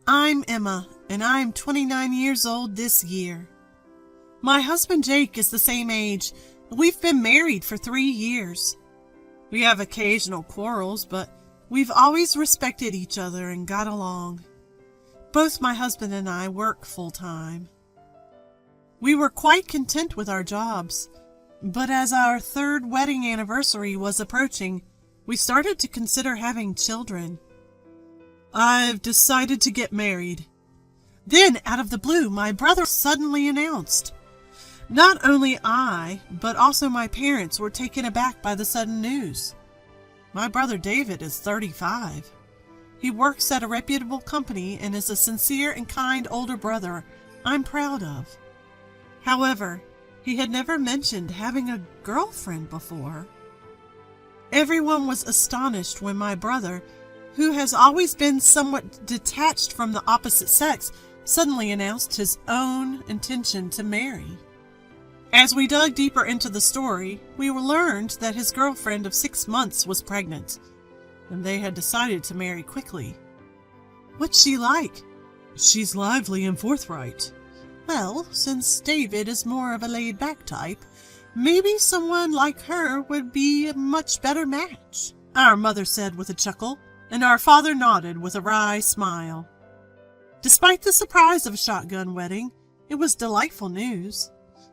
I'm Emma, and I'm 29 years old this year. My husband Jake is the same age. We've been married for 3 years. We have occasional quarrels, but we've always respected each other and got along. Both my husband and I work full-time. We were quite content with our jobs, but as our 3rd wedding anniversary was approaching, we started to consider having children. I've decided to get married. Then, out of the blue, my brother suddenly announced. Not only I, but also my parents were taken aback by the sudden news. My brother David is 35. He works at a reputable company and is a sincere and kind older brother I'm proud of. However, he had never mentioned having a girlfriend before. Everyone was astonished when my brother, who has always been somewhat detached from the opposite sex, suddenly announced his own intention to marry. As we dug deeper into the story, we learned that his girlfriend of 6 months was pregnant, and they had decided to marry quickly. What's she like? She's lively and forthright. Well, since David is more of a laid-back type, maybe someone like her would be a much better match, our mother said with a chuckle, and our father nodded with a wry smile. Despite the surprise of a shotgun wedding, it was delightful news.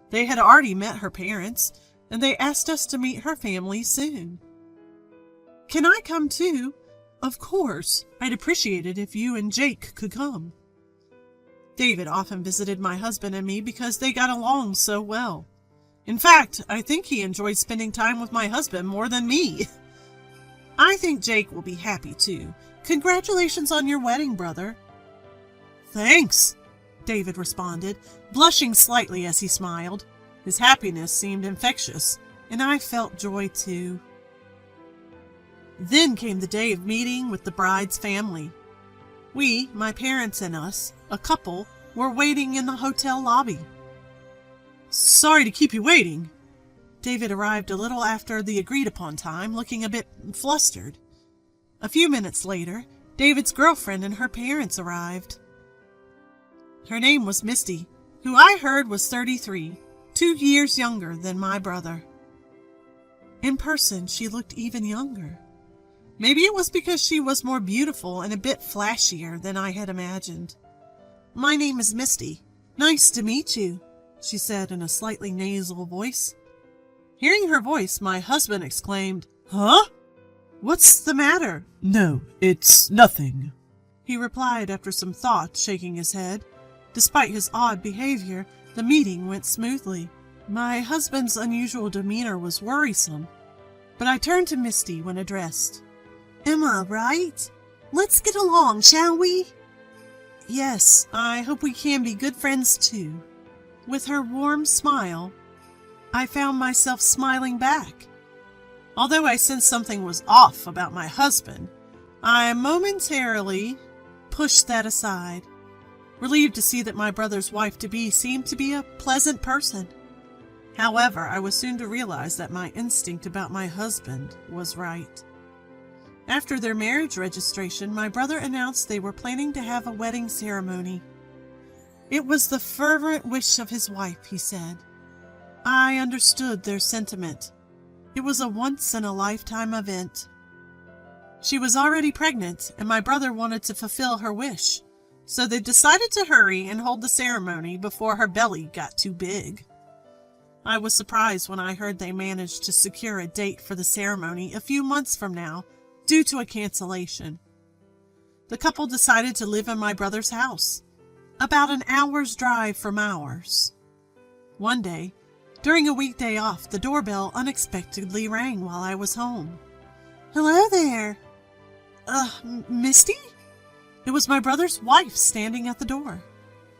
They had already met her parents, and they asked us to meet her family soon. Can I come too? Of course. I'd appreciate it if you and Jake could come. David often visited my husband and me because they got along so well. In fact, I think he enjoyed spending time with my husband more than me. I think Jake will be happy too. Congratulations on your wedding, brother. Thanks, David responded, blushing slightly as he smiled. His happiness seemed infectious, and I felt joy too. Then came the day of meeting with the bride's family. We, my parents and us, a couple, were waiting in the hotel lobby. Sorry to keep you waiting. David arrived a little after the agreed-upon time, looking a bit flustered. A few minutes later, David's girlfriend and her parents arrived. Her name was Misty, who I heard was 33, 2 years younger than my brother. In person, she looked even younger. Maybe it was because she was more beautiful and a bit flashier than I had imagined. My name is Misty. Nice to meet you, she said in a slightly nasal voice. Hearing her voice, my husband exclaimed, Huh? What's the matter? No, it's nothing, he replied after some thought, shaking his head. Despite his odd behavior, the meeting went smoothly. My husband's unusual demeanor was worrisome, but I turned to Misty when addressed. Emma, right? Let's get along, shall we? Yes, I hope we can be good friends too. With her warm smile, I found myself smiling back. Although I sensed something was off about my husband, I momentarily pushed that aside, relieved to see that my brother's wife-to-be seemed to be a pleasant person. However, I was soon to realize that my instinct about my husband was right. After their marriage registration, my brother announced they were planning to have a wedding ceremony. It was the fervent wish of his wife, he said. I understood their sentiment. It was a once-in-a-lifetime event. She was already pregnant, and my brother wanted to fulfill her wish, so they decided to hurry and hold the ceremony before her belly got too big. I was surprised when I heard they managed to secure a date for the ceremony a few months from now due to a cancellation. The couple decided to live in my brother's house, about an hour's drive from ours. One day, during a weekday off, the doorbell unexpectedly rang while I was home. Hello there. Misty? It was my brother's wife standing at the door.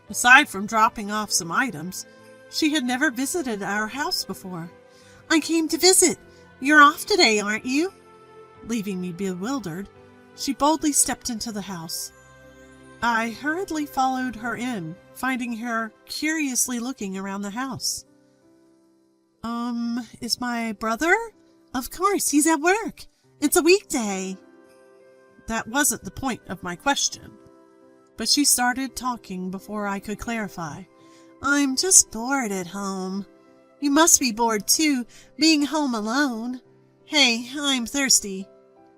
Aside from dropping off some items, she had never visited our house before. I came to visit. You're off today, aren't you? Leaving me bewildered, she boldly stepped into the house. I hurriedly followed her in, finding her curiously looking around the house. Is my brother? Of course, he's at work. It's a weekday. That wasn't the point of my question. but she started talking before I could clarify. I'm just bored at home. You must be bored too, being home alone. Hey, I'm thirsty.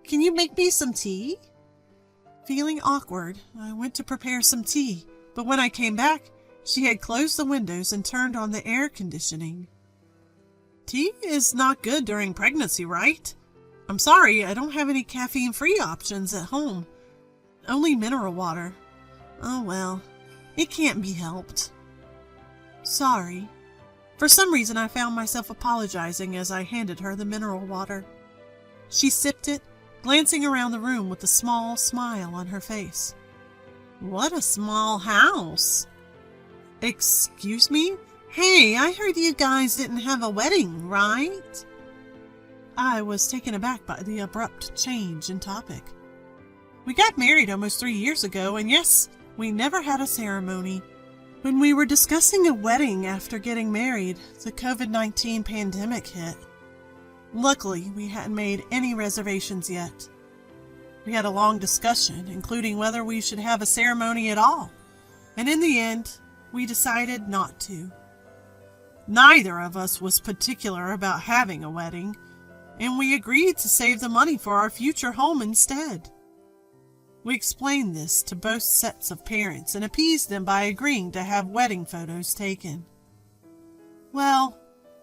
Can you make me some tea? Feeling awkward, I went to prepare some tea, but when I came back, she had closed the windows and turned on the air conditioning. Tea is not good during pregnancy, right? I'm sorry, I don't have any caffeine-free options at home. Only mineral water. Oh well, it can't be helped. Sorry. For some reason, I found myself apologizing as I handed her the mineral water. She sipped it, glancing around the room with a small smile on her face. What a small house. Excuse me? Hey, I heard you guys didn't have a wedding, right? I was taken aback by the abrupt change in topic. We got married almost 3 years ago, and yes, we never had a ceremony. When we were discussing a wedding after getting married, the COVID-19 pandemic hit. Luckily, we hadn't made any reservations yet. We had a long discussion, including whether we should have a ceremony at all, and in the end, we decided not to. Neither of us was particular about having a wedding, and we agreed to save the money for our future home instead. We explained this to both sets of parents and appeased them by agreeing to have wedding photos taken. Well,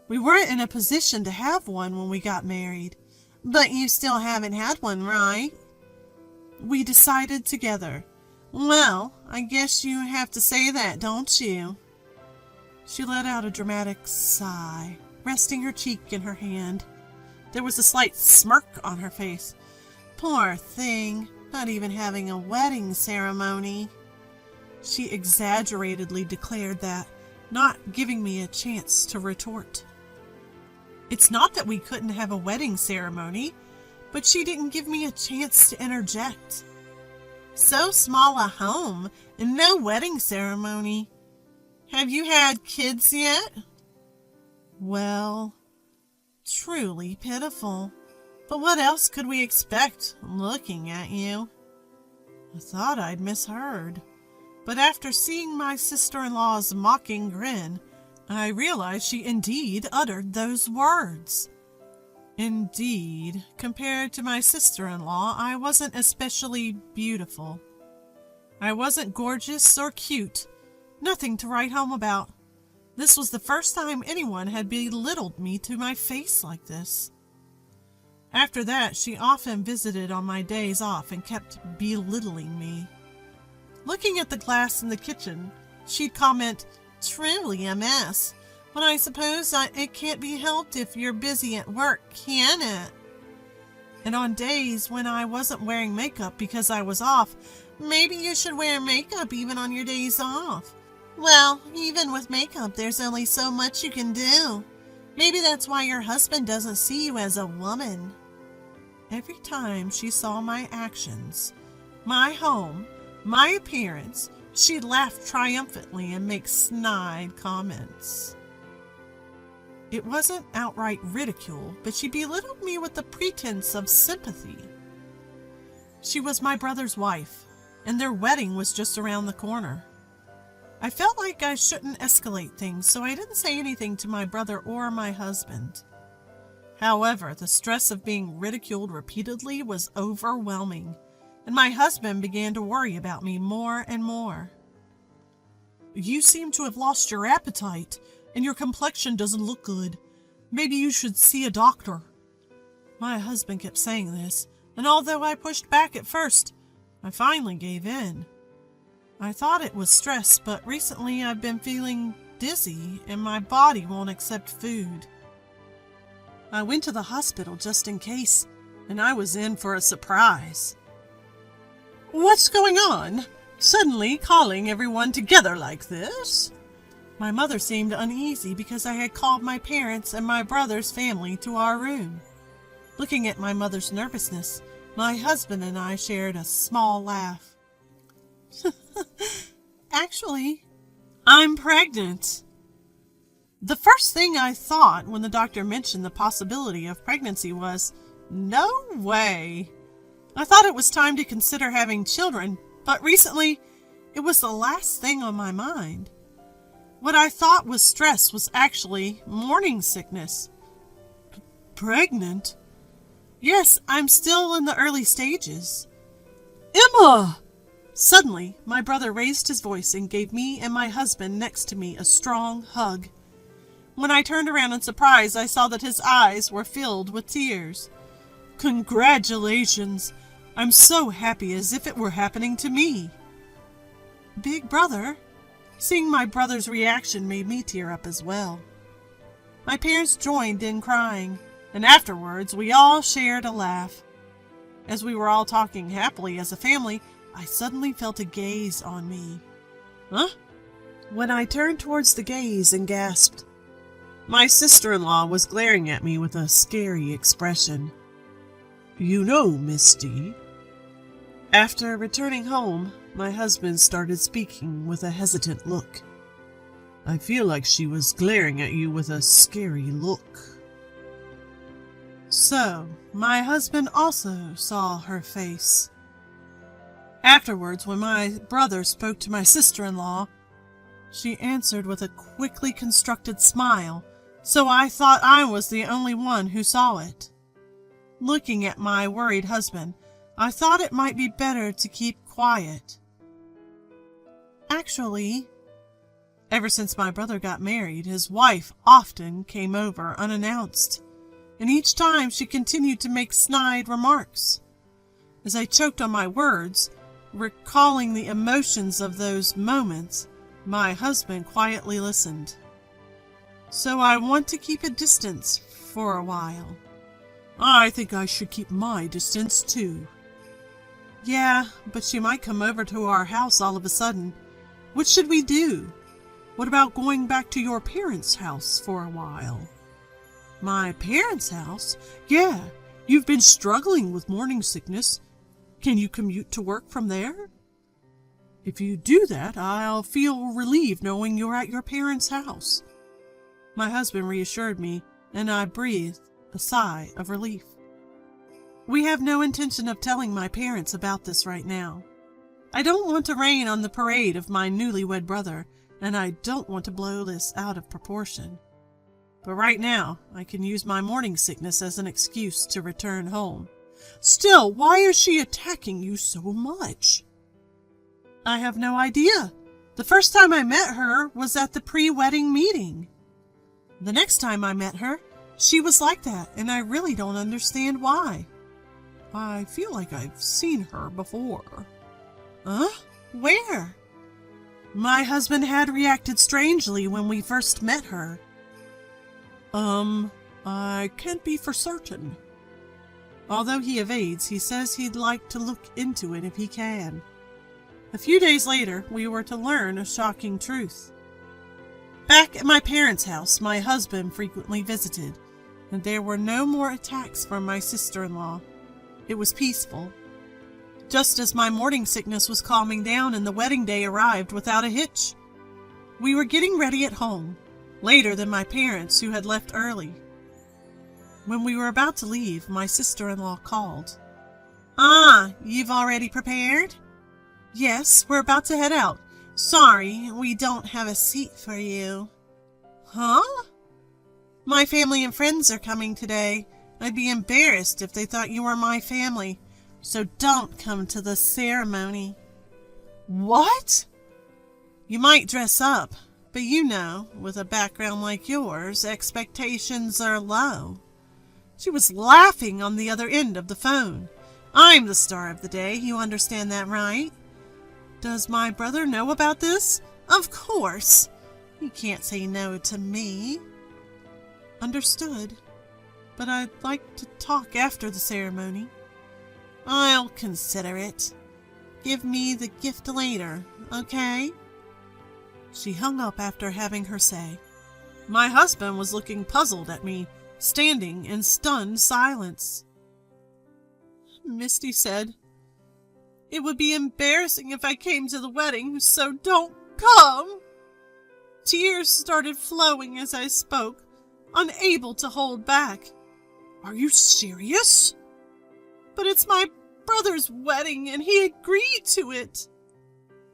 we weren't in a position to have one when we got married, but you still haven't had one, right? We decided together. Well, I guess you have to say that, don't you? She let out a dramatic sigh, resting her cheek in her hand. There was a slight smirk on her face. Poor thing, not even having a wedding ceremony. She exaggeratedly declared that, not giving me a chance to retort. It's not that we couldn't have a wedding ceremony, but she didn't give me a chance to interject. So small a home and no wedding ceremony. Have you had kids yet? Well, truly pitiful. But what else could we expect looking at you? I thought I'd misheard. But after seeing my sister-in-law's mocking grin, I realized she indeed uttered those words. Indeed, compared to my sister-in-law, I wasn't especially beautiful. I wasn't gorgeous or cute. Nothing to write home about. This was the first time anyone had belittled me to my face like this. After that, she often visited on my days off and kept belittling me. Looking at the glass in the kitchen, she'd comment, "Truly a mess. But I suppose it can't be helped if you're busy at work, can it?" And on days when I wasn't wearing makeup because I was off, "Maybe you should wear makeup even on your days off." Well, even with makeup, there's only so much you can do. Maybe that's why your husband doesn't see you as a woman. Every time she saw my actions, my home, my appearance, she'd laugh triumphantly and make snide comments. It wasn't outright ridicule, but she belittled me with the pretense of sympathy. She was my brother's wife, and their wedding was just around the corner. I felt like I shouldn't escalate things, so I didn't say anything to my brother or my husband. However, the stress of being ridiculed repeatedly was overwhelming, and my husband began to worry about me more and more. "You seem to have lost your appetite, and your complexion doesn't look good. Maybe you should see a doctor." My husband kept saying this, and although I pushed back at first, I finally gave in. I thought it was stress, but recently I've been feeling dizzy and my body won't accept food. I went to the hospital just in case, and I was in for a surprise. "What's going on? Suddenly calling everyone together like this?" My mother seemed uneasy because I had called my parents and my brother's family to our room. Looking at my mother's nervousness, my husband and I shared a small laugh. "Actually, I'm pregnant." The first thing I thought when the doctor mentioned the possibility of pregnancy was, "No way." I thought it was time to consider having children, but recently It was the last thing on my mind. What I thought was stress was actually morning sickness. Pregnant? Yes, I'm still in the early stages. Emma! Suddenly, my brother raised his voice and gave me and my husband next to me a strong hug. When I turned around in surprise, I saw that his eyes were filled with tears. Congratulations! I'm so happy, as if it were happening to me. Big brother? Seeing my brother's reaction made me tear up as well. My parents joined in crying, and afterwards we all shared a laugh. As we were all talking happily as a family, I suddenly felt a gaze on me. Huh? When I turned towards the gaze and gasped, my sister-in-law was glaring at me with a scary expression. You know, Misty. After returning home, my husband started speaking with a hesitant look. I feel like she was glaring at you with a scary look. So, my husband also saw her face. Afterwards, when my brother spoke to my sister-in-law, she answered with a quickly constructed smile, so I thought I was the only one who saw it. Looking at my worried husband, I thought it might be better to keep quiet. Actually, ever since my brother got married, his wife often came over unannounced, and each time she continued to make snide remarks. As I choked on my words, recalling the emotions of those moments, my husband quietly listened. So I want to keep a distance for a while. I think I should keep my distance too. Yeah, but she might come over to our house all of a sudden. What should we do? What about going back to your parents' house for a while? My parents' house? Yeah, you've been struggling with morning sickness. Can you commute to work from there? If you do that, I'll feel relieved knowing you're at your parents' house. My husband reassured me, and I breathed a sigh of relief. We have no intention of telling my parents about this right now. I don't want to rain on the parade of my newlywed brother, and I don't want to blow this out of proportion. But right now, I can use my morning sickness as an excuse to return home. Still, why is she attacking you so much? I have no idea. The first time I met her was at the pre-wedding meeting. The next time I met her, she was like that, and I really don't understand why. I feel like I've seen her before. Huh? Where? My husband had reacted strangely when we first met her. I can't be for certain. Although he evades, he says he'd like to look into it if he can. A few days later, we were to learn a shocking truth. Back at my parents' house, my husband frequently visited, and there were no more attacks from my sister-in-law. It was peaceful. Just as my morning sickness was calming down and the wedding day arrived without a hitch. We were getting ready at home, later than my parents, who had left early. When we were about to leave, my sister-in-law called. Ah, you've already prepared? Yes, we're about to head out. Sorry, we don't have a seat for you. Huh? My family and friends are coming today. I'd be embarrassed if they thought you were my family, so don't come to the ceremony. What? You might dress up, but you know, with a background like yours, expectations are low. She was laughing on the other end of the phone. I'm the star of the day, you understand that, right? Does my brother know about this? Of course. He can't say no to me. Understood. But I'd like to talk after the ceremony. I'll consider it. Give me the gift later, okay? She hung up after having her say. My husband was looking puzzled at me, standing in stunned silence. Misty said, "It would be embarrassing if I came to the wedding, so don't come." Tears started flowing as I spoke, unable to hold back. Are you serious? But it's my brother's wedding and he agreed to it.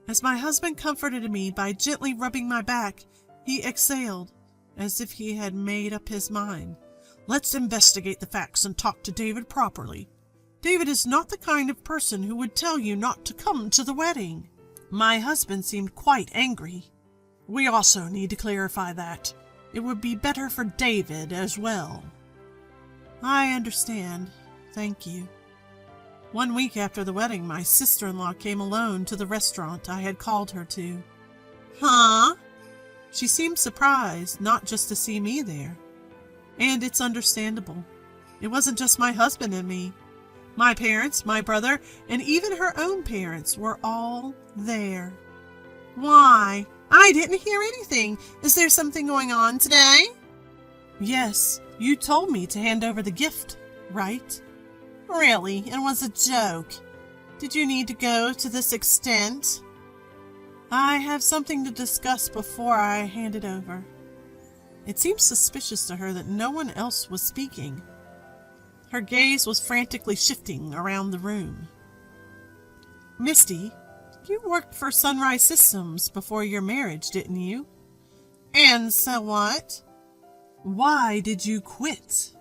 As my husband comforted me by gently rubbing my back, he exhaled, as if he had made up his mind. Let's investigate the facts and talk to David properly. David is not the kind of person who would tell you not to come to the wedding. My husband seemed quite angry. We also need to clarify that. It would be better for David as well. I understand. Thank you. 1 week after the wedding, my sister-in-law came alone to the restaurant I had called her to. Huh? She seemed surprised not just to see me there. And it's understandable. It wasn't just my husband and me. My parents, my brother, and even her own parents were all there. Why? I didn't hear anything. Is there something going on today? Yes, you told me to hand over the gift, right? Really? It was a joke. Did you need to go to this extent? I have something to discuss before I hand it over. It seemed suspicious to her that no one else was speaking. Her gaze was frantically shifting around the room. Misty, you worked for Sunrise Systems before your marriage, didn't you? And so what? Why did you quit?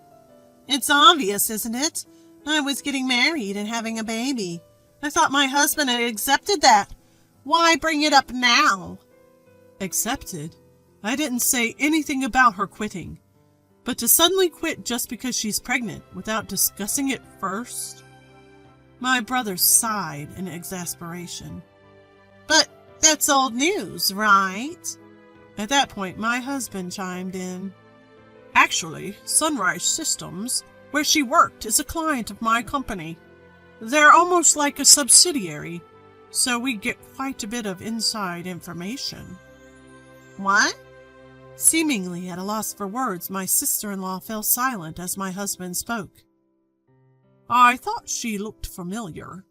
It's obvious, isn't it? I was getting married and having a baby. I thought my husband had accepted that. Why bring it up now? Accepted? I didn't say anything about her quitting. But to suddenly quit just because she's pregnant without discussing it first? My brother sighed in exasperation. But that's old news, right? At that point, my husband chimed in. Actually, Sunrise Systems, where she worked, is a client of my company. They're almost like a subsidiary, so we get quite a bit of inside information. What? Seemingly at a loss for words, my sister-in-law fell silent as my husband spoke. I thought she looked familiar.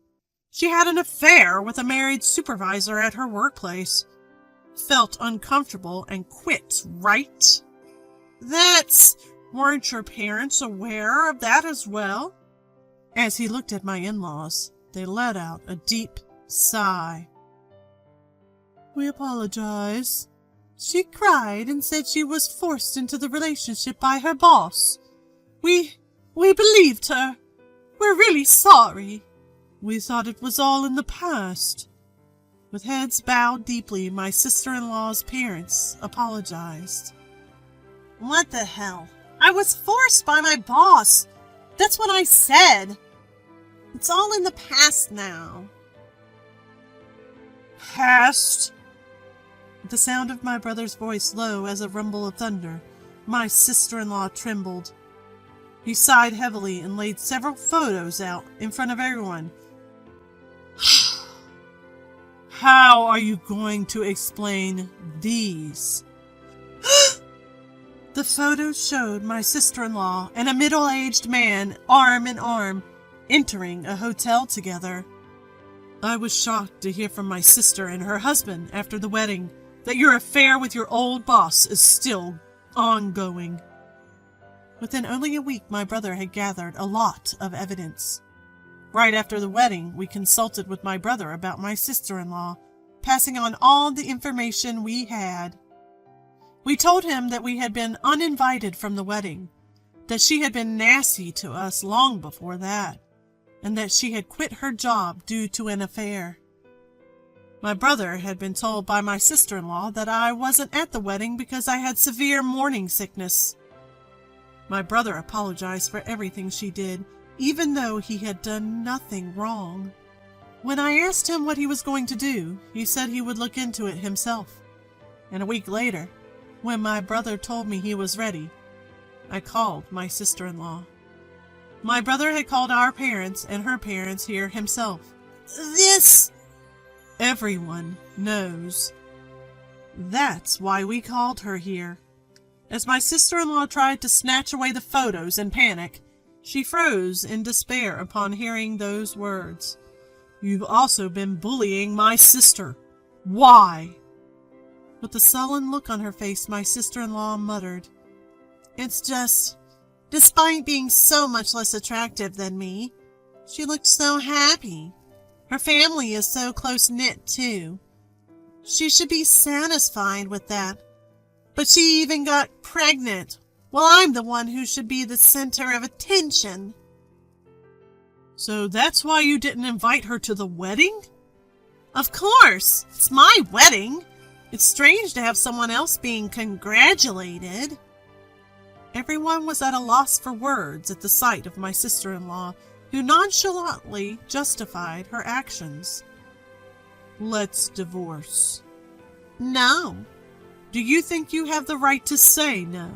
She had an affair with a married supervisor at her workplace. Felt uncomfortable and quit, right? Weren't your parents aware of that as well? As he looked at my in-laws, they let out a deep sigh. We apologize. She cried and said she was forced into the relationship by her boss. We believed her. We're really sorry. We thought it was all in the past. With heads bowed deeply, my sister-in-law's parents apologized. What the hell? I was forced by my boss. That's what I said. It's all in the past now. Past? The sound of my brother's voice low as a rumble of thunder, my sister-in-law trembled. He sighed heavily and laid several photos out in front of everyone. How are you going to explain these? The photos showed my sister-in-law and a middle-aged man, arm in arm, entering a hotel together. I was shocked to hear from my sister and her husband after the wedding that your affair with your old boss is still ongoing. Within only a week, my brother had gathered a lot of evidence. Right after the wedding, we consulted with my brother about my sister-in-law, passing on all the information we had. We told him that we had been uninvited from the wedding, that she had been nasty to us long before that, and that she had quit her job due to an affair. My brother had been told by my sister-in-law that I wasn't at the wedding because I had severe morning sickness. My brother apologized for everything she did, even though he had done nothing wrong. When I asked him what he was going to do, he said he would look into it himself. And a week later, when my brother told me he was ready, I called my sister-in-law. My brother had called our parents and her parents here himself. Everyone knows. That's why we called her here. As my sister-in-law tried to snatch away the photos in panic, she froze in despair upon hearing those words. You've also been bullying my sister. Why? With a sullen look on her face, my sister-in-law muttered, It's just, despite being so much less attractive than me, she looked so happy. Her family is so close-knit, too. She should be satisfied with that. But she even got pregnant. Well, I'm the one who should be the center of attention. So that's why you didn't invite her to the wedding? Of course, it's my wedding. It's strange to have someone else being congratulated. Everyone was at a loss for words at the sight of my sister-in-law, who nonchalantly justified her actions. Let's divorce. No. Do you think you have the right to say no?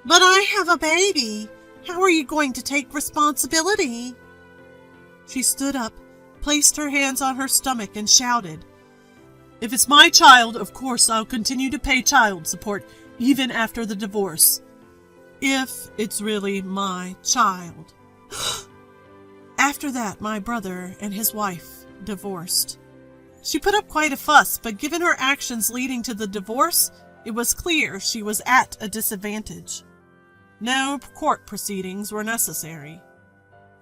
But I have a baby. How are you going to take responsibility? She stood up, placed her hands on her stomach, and shouted, If it's my child, of course I'll continue to pay child support, even after the divorce. If it's really my child. After that, my brother and his wife divorced. She put up quite a fuss, but given her actions leading to the divorce, it was clear she was at a disadvantage. No court proceedings were necessary.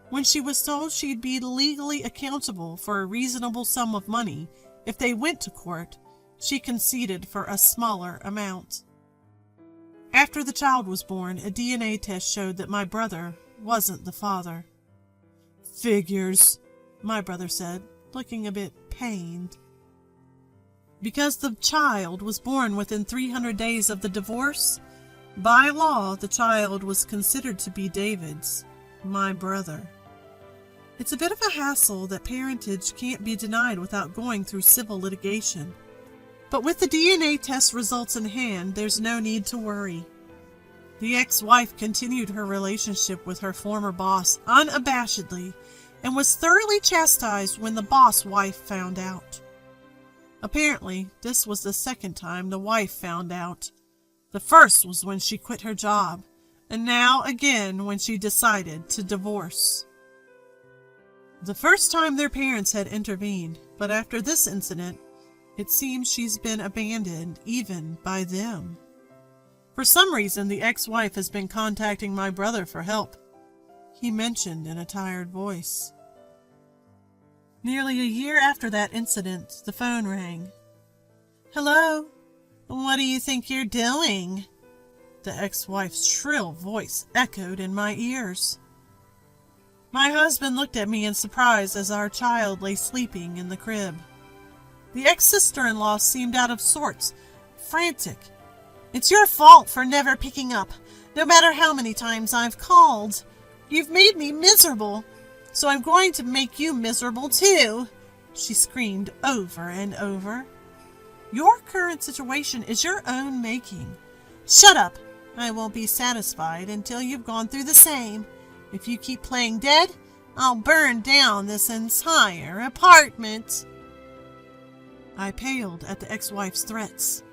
When she was told she'd be legally accountable for a reasonable sum of money if they went to court, she conceded for a smaller amount. After the child was born, a DNA test showed that my brother wasn't the father. Figures, my brother said, looking a bit pained. Because the child was born within 300 days of the divorce, by law the child was considered to be David's, my brother. It's a bit of a hassle that parentage can't be denied without going through civil litigation. But with the DNA test results in hand, there's no need to worry. The ex-wife continued her relationship with her former boss unabashedly and was thoroughly chastised when the boss wife found out. Apparently, this was the second time the wife found out. The first was when she quit her job, and now again when she decided to divorce. The first time their parents had intervened, but after this incident, it seems she's been abandoned even by them. For some reason, the ex-wife has been contacting my brother for help, he mentioned in a tired voice. Nearly a year after that incident, the phone rang. Hello? What do you think you're doing? The ex-wife's shrill voice echoed in my ears. My husband looked at me in surprise as our child lay sleeping in the crib. The ex-sister-in-law seemed out of sorts, frantic. It's your fault for never picking up, no matter how many times I've called. You've made me miserable, so I'm going to make you miserable too, she screamed over and over. Your current situation is your own making. Shut up. I won't be satisfied until you've gone through the same. If you keep playing dead, I'll burn down this entire apartment. I paled at the ex-wife's threats.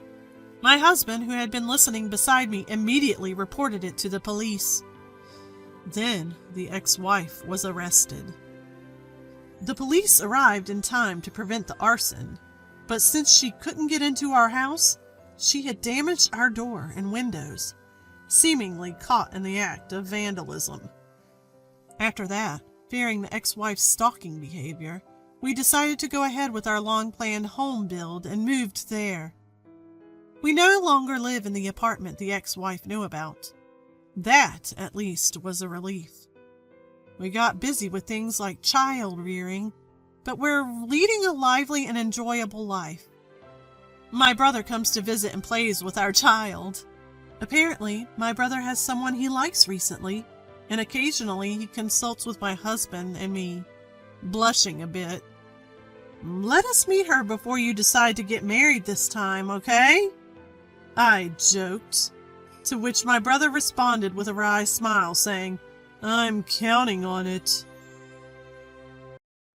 My husband, who had been listening beside me, immediately reported it to the police. Then the ex-wife was arrested. The police arrived in time to prevent the arson, but since she couldn't get into our house, she had damaged our door and windows, seemingly caught in the act of vandalism. After that, fearing the ex-wife's stalking behavior, we decided to go ahead with our long-planned home build and moved there. We no longer live in the apartment the ex-wife knew about. That, at least, was a relief. We got busy with things like child rearing, but we're leading a lively and enjoyable life. My brother comes to visit and plays with our child. Apparently, my brother has someone he likes recently, and occasionally he consults with my husband and me, blushing a bit. Let us meet her before you decide to get married this time, okay? I joked, to which my brother responded with a wry smile, saying, I'm counting on it.